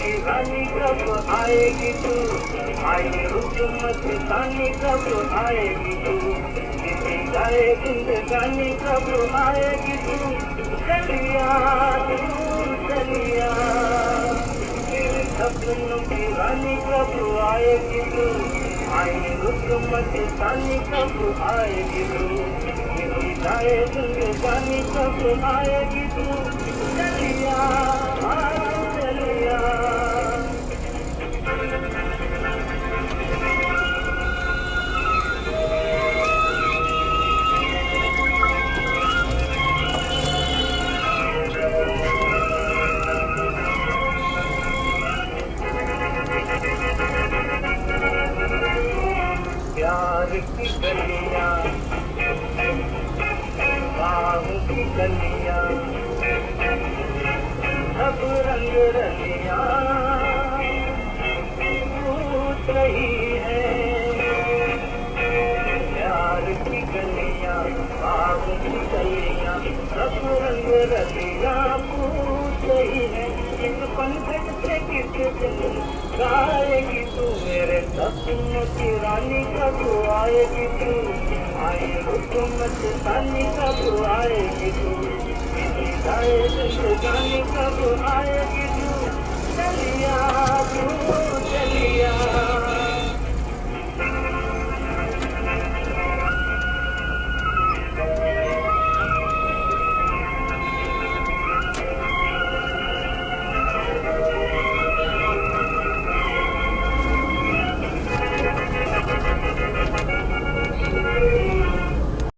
की रानी कब आएगी तू, आई हुकूमत रानी कब आएगी तू, किसी गाए जिंदगानी कब आएगी तू, चलिया तू चलिया, मेरे सपनों की रानी कब आएगी तू, आई हुकूमत रानी कब आएगी तू, किसी गाए जिंदगानी कब आएगी तू, चलिया चलिया। प्यार की गलियां, बाग की गलियां, सब रंग रलियां पूछ रही है, प्यार की गलियां, बाग की गलियां, सब रंग रलियां पूछ रही है, इस पंखट से किस दिन गाएगी तू, मेरे सपनों की रानी कब आएगी तू, आई हुकूमत रानी कब आएगी तू, किसी गाए जिंदगानी कब आएगी तू, चलिया तू चलिया।